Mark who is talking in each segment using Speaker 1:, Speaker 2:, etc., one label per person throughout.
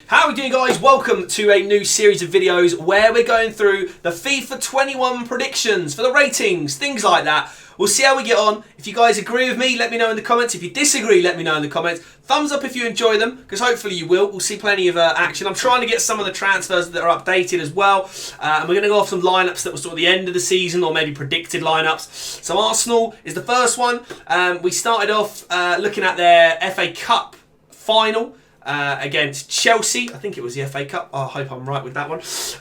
Speaker 1: How are we doing, guys? Welcome to a new series of videos where we're going through the FIFA 21 predictions for the ratings, things like that. We'll see how we get on. If you guys agree with me, let me know in the comments. If you disagree, let me know in the comments. Thumbs up if you enjoy them, because hopefully you will. We'll see plenty of action. I'm trying to get some of the transfers that are updated as well. And we're going to go off some lineups that were sort of the end of the season, or maybe predicted lineups. So Arsenal is the first one. We started off looking at their FA Cup final. Against Chelsea. I think it was the FA Cup. I hope I'm right with that one.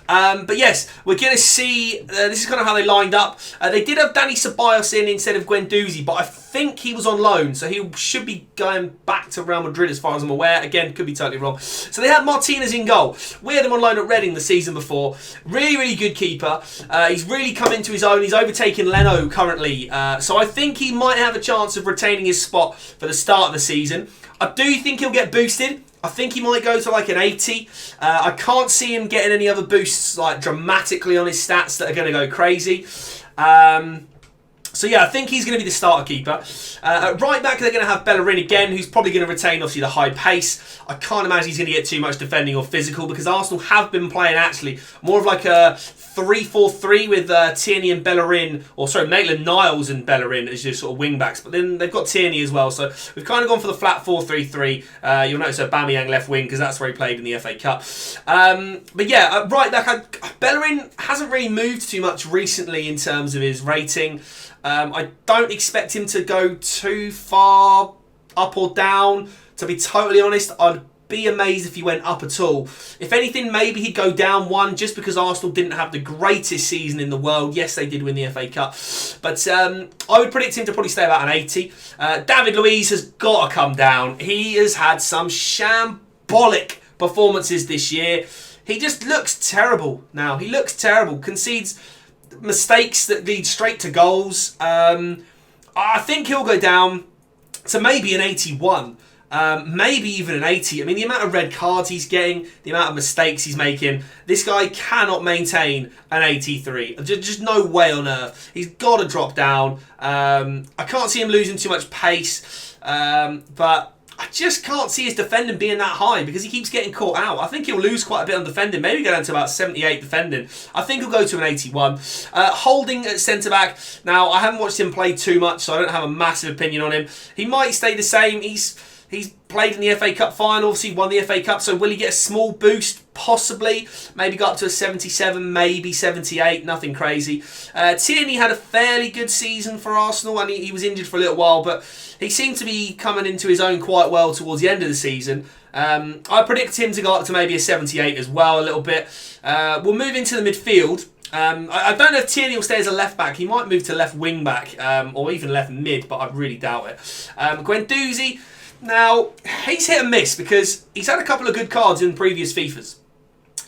Speaker 1: But yes, we're going to see, this is kind of how they lined up. They did have Danny Ceballos in instead of Guendouzi, but I think he was on loan, so he should be going back to Real Madrid as far as I'm aware. Again, could be totally wrong. So they had Martinez in goal. We had him on loan at Reading the season before. Really, really good keeper. He's really come into his own. He's overtaken Leno currently. So I think he might have a chance of retaining his spot for the start of the season. I do think he'll get boosted. I think he might go to like an 80. I can't see him getting any other boosts like dramatically on his stats that are going to go crazy. So yeah, I think he's going to be the starter keeper. Right back, they're going to have Bellerin again, who's probably going to retain obviously the high pace. I can't imagine he's going to get too much defending or physical, because Arsenal have been playing actually more of like a 3-4-3 with Tierney and Bellerin, or sorry, Maitland-Niles and Bellerin as your sort of wing backs. But then they've got Tierney as well, so we've kind of gone for the flat 4-3-3. You'll notice Aubameyang left wing, because that's where he played in the FA Cup. But yeah, right back, Bellerin hasn't really moved too much recently in terms of his rating. I don't expect him to go too far up or down. To be totally honest, I'd be amazed if he went up at all. If anything, maybe he'd go down one, just because Arsenal didn't have the greatest season in the world. Yes, they did win the FA Cup, but I would predict him to probably stay about an 80. David Luiz has got to come down. He has had some shambolic performances this year. He just looks terrible now. He looks terrible. Concedes mistakes that lead straight to goals. I think he'll go down to maybe an 81. Maybe even an 80. I mean, the amount of red cards he's getting, the amount of mistakes he's making, this guy cannot maintain an 83. Just no way on earth. He's got to drop down. I can't see him losing too much pace, but I just can't see his defending being that high, because he keeps getting caught out. I think he'll lose quite a bit on defending, maybe go down to about 78 defending. I think he'll go to an 81. Holding at centre-back. Now, I haven't watched him play too much, so I don't have a massive opinion on him. He might stay the same. He's played in the FA Cup final, obviously won the FA Cup, so will he get a small boost? Possibly. Maybe go up to a 77, maybe 78, nothing crazy. Tierney had a fairly good season for Arsenal, and he was injured for a little while, but he seemed to be coming into his own quite well towards the end of the season. I predict him to go up to maybe a 78 as well, a little bit. We'll move into the midfield. I don't know if Tierney will stay as a left back. He might move to left wing back, or even left mid, but I really doubt it. Guendouzi, now, he's hit and miss, because he's had a couple of good cards in previous FIFAs.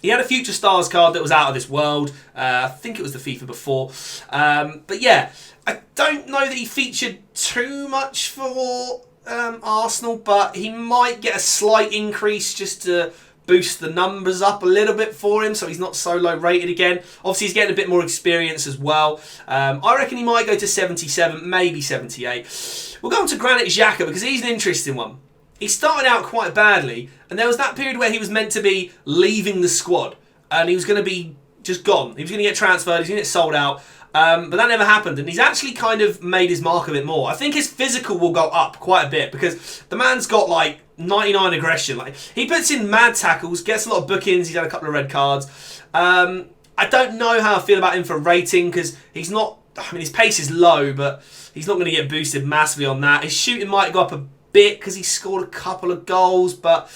Speaker 1: He had a Future Stars card that was out of this world. I think it was the FIFA before. But yeah, I don't know that he featured too much for Arsenal, but he might get a slight increase just to boost the numbers up a little bit for him, so he's not so low rated again. Obviously, he's getting a bit more experience as well. I reckon he might go to 77, maybe 78. We'll go on to Granit Xhaka, because he's an interesting one. He started out quite badly, and there was that period where he was meant to be leaving the squad, and he was going to be just gone. He was going to get transferred, he was going to get sold out, but that never happened, and he's actually kind of made his mark a bit more. I think his physical will go up quite a bit, because the man's got like 99 aggression. Like, he puts in mad tackles, gets a lot of bookings, he's had a couple of red cards. I don't know how I feel about him for rating, because he's not, I mean, his pace is low, but he's not going to get boosted massively on that. His shooting might go up a bit, because he scored a couple of goals, but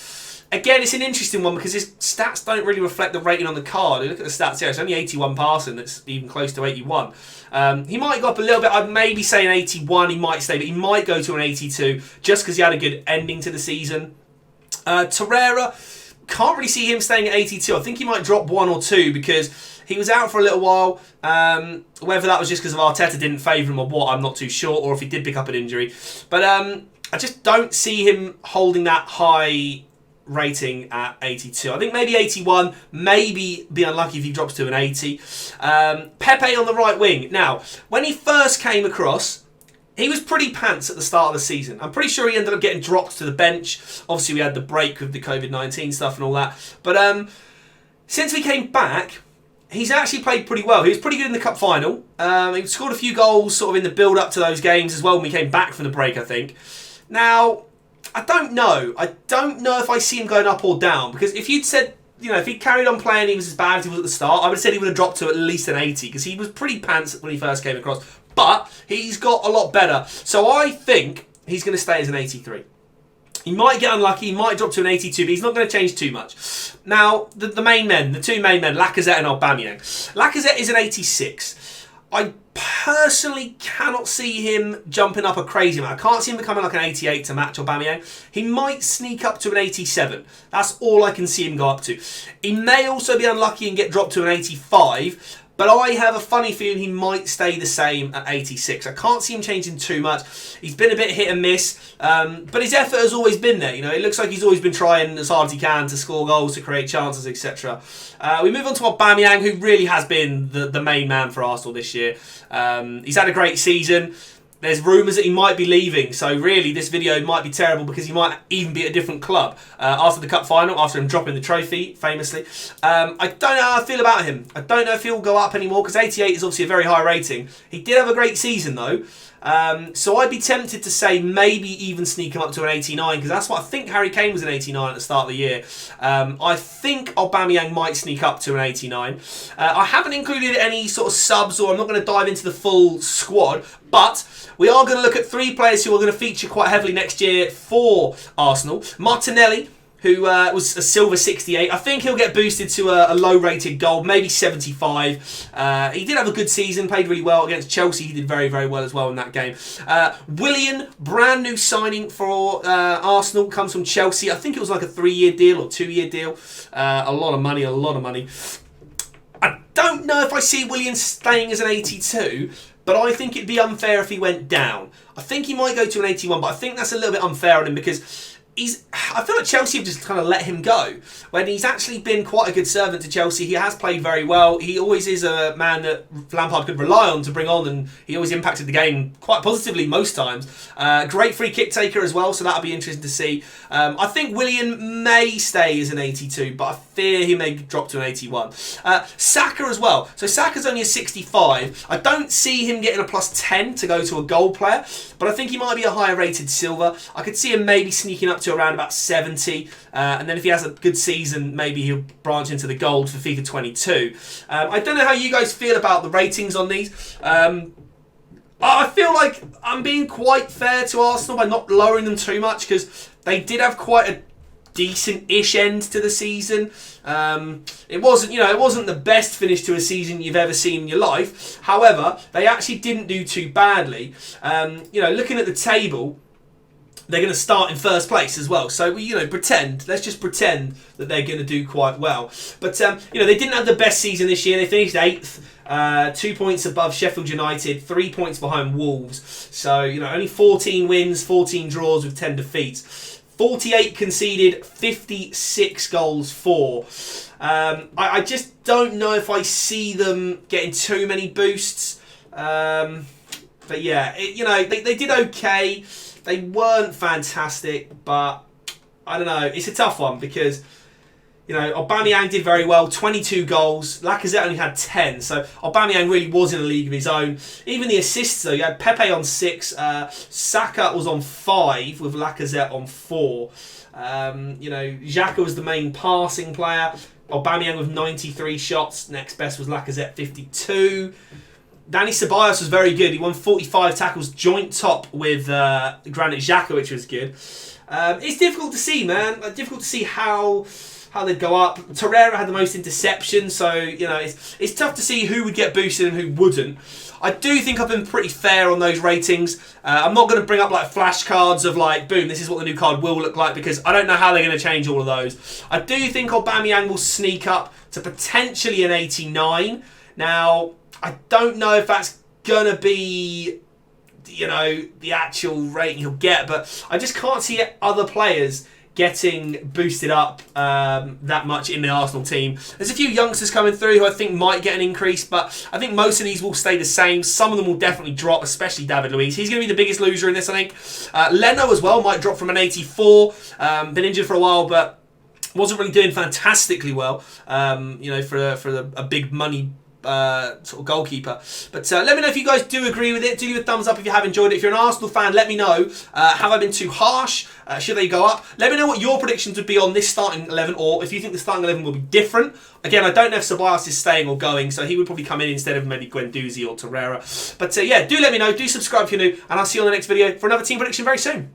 Speaker 1: again, it's an interesting one, because his stats don't really reflect the rating on the card. You look at the stats here, it's only 81 passing, that's even close to 81. He might go up a little bit. I'd maybe say an 81, he might stay, but he might go to an 82, just because he had a good ending to the season. Torreira, can't really see him staying at 82. I think he might drop 1 or 2, because he was out for a little while. Whether that was just because of Arteta didn't favour him or what, I'm not too sure, or if he did pick up an injury. But I just don't see him holding that high rating at 82. I think maybe 81, maybe be unlucky if he drops to an 80. Pepe on the right wing. Now, when he first came across, he was pretty pants at the start of the season. I'm pretty sure he ended up getting dropped to the bench. Obviously, we had the break with the COVID-19 stuff and all that. But since we came back, he's actually played pretty well. He was pretty good in the cup final. He scored a few goals sort of in the build-up to those games as well when we came back from the break, I think. Now, I don't know. I don't know if I see him going up or down. Because if you'd said, if he'd carried on playing, he was as bad as he was at the start, I would have said he would have dropped to at least an 80. Because he was pretty pants when he first came across. But he's got a lot better. So I think he's going to stay as an 83. He might get unlucky, he might drop to an 82, but he's not going to change too much. Now, the two main men, Lacazette and Aubameyang. Lacazette is an 86. I personally cannot see him jumping up a crazy amount. I can't see him becoming like an 88 to match Aubameyang. He might sneak up to an 87. That's all I can see him go up to. He may also be unlucky and get dropped to an 85. But I have a funny feeling he might stay the same at 86. I can't see him changing too much. He's been a bit hit and miss, but his effort has always been there. It looks like he's always been trying as hard as he can to score goals, to create chances, etc. We move on to Aubameyang, who really has been the main man for Arsenal this year. He's had a great season. There's rumours that he might be leaving, so really this video might be terrible because he might even be at a different club after the cup final, after him dropping the trophy, famously. I don't know how I feel about him. I don't know if he'll go up anymore because 88 is obviously a very high rating. He did have a great season though. So I'd be tempted to say maybe even sneak him up to an 89 because that's what I think Harry Kane was an 89 at the start of the year. I think Aubameyang might sneak up to an 89. I haven't included any sort of subs, or I'm not going to dive into the full squad, but we are going to look at 3 players who are going to feature quite heavily next year for Arsenal. Martinelli, who was a silver 68. I think he'll get boosted to a low-rated gold, maybe 75. He did have a good season, played really well against Chelsea. He did very, very well as well in that game. Willian, brand new signing for Arsenal, comes from Chelsea. I think it was like a 3-year deal or 2-year deal. A lot of money, I don't know if I see Willian staying as an 82, but I think it'd be unfair if he went down. I think he might go to an 81, but I think that's a little bit unfair on him because I feel like Chelsea have just kind of let him go when he's actually been quite a good servant to Chelsea. He has played very well. He always is a man that Lampard could rely on to bring on, and he always impacted the game quite positively most times. Great free kick taker as well, so that'll be interesting to see. I think Willian may stay as an 82, but I fear he may drop to an 81. Saka as well. So Saka's only a 65. I don't see him getting a plus 10 to go to a gold player, but I think he might be a higher rated silver. I could see him maybe sneaking up to around about 70, and then if he has a good season, maybe he'll branch into the gold for FIFA 22. I don't know how you guys feel about the ratings on these. I feel like I'm being quite fair to Arsenal by not lowering them too much because they did have quite a decent-ish end to the season. It wasn't the best finish to a season you've ever seen in your life. However, they actually didn't do too badly. Looking at the table, they're going to start in first place as well. So, let's just pretend that they're going to do quite well. But, they didn't have the best season this year. They finished 8th, 2 points above Sheffield United, 3 points behind Wolves. So, only 14 wins, 14 draws with 10 defeats. 48 conceded, 56 goals for. I just don't know if I see them getting too many boosts. But yeah, they did okay. They weren't fantastic, but I don't know. It's a tough one because, Aubameyang did very well, 22 goals. Lacazette only had 10, so Aubameyang really was in a league of his own. Even the assists, though, you had Pepe on 6, Saka was on 5 with Lacazette on 4. Xhaka was the main passing player. Aubameyang with 93 shots. Next best was Lacazette, 52. Danny Ceballos was very good. He won 45 tackles, joint top with Granit Xhaka, which was good. It's difficult to see, man. Difficult to see how they'd go up. Torreira had the most interceptions, so it's tough to see who would get boosted and who wouldn't. I do think I've been pretty fair on those ratings. I'm not going to bring up like flashcards of like, boom, this is what the new card will look like because I don't know how they're going to change all of those. I do think Aubameyang will sneak up to potentially an 89. Now, I don't know if that's going to be, the actual rating he'll get, but I just can't see other players getting boosted up that much in the Arsenal team. There's a few youngsters coming through who I think might get an increase, but I think most of these will stay the same. Some of them will definitely drop, especially David Luiz. He's going to be the biggest loser in this, I think. Leno as well might drop from an 84. Been injured for a while, but wasn't really doing fantastically well, you know, for a big money sort of goalkeeper. But let me know if you guys do agree with it. Do leave a thumbs up if you have enjoyed it. If you're an Arsenal fan, let me know. Have I been too harsh? Should they go up? Let me know what your predictions would be on this starting 11, or if you think the starting 11 will be different. Again, I don't know if Ceballos is staying or going, so he would probably come in instead of maybe Guendouzi or Torreira. But yeah, do let me know. Do subscribe if you're new, and I'll see you on the next video for another team prediction very soon.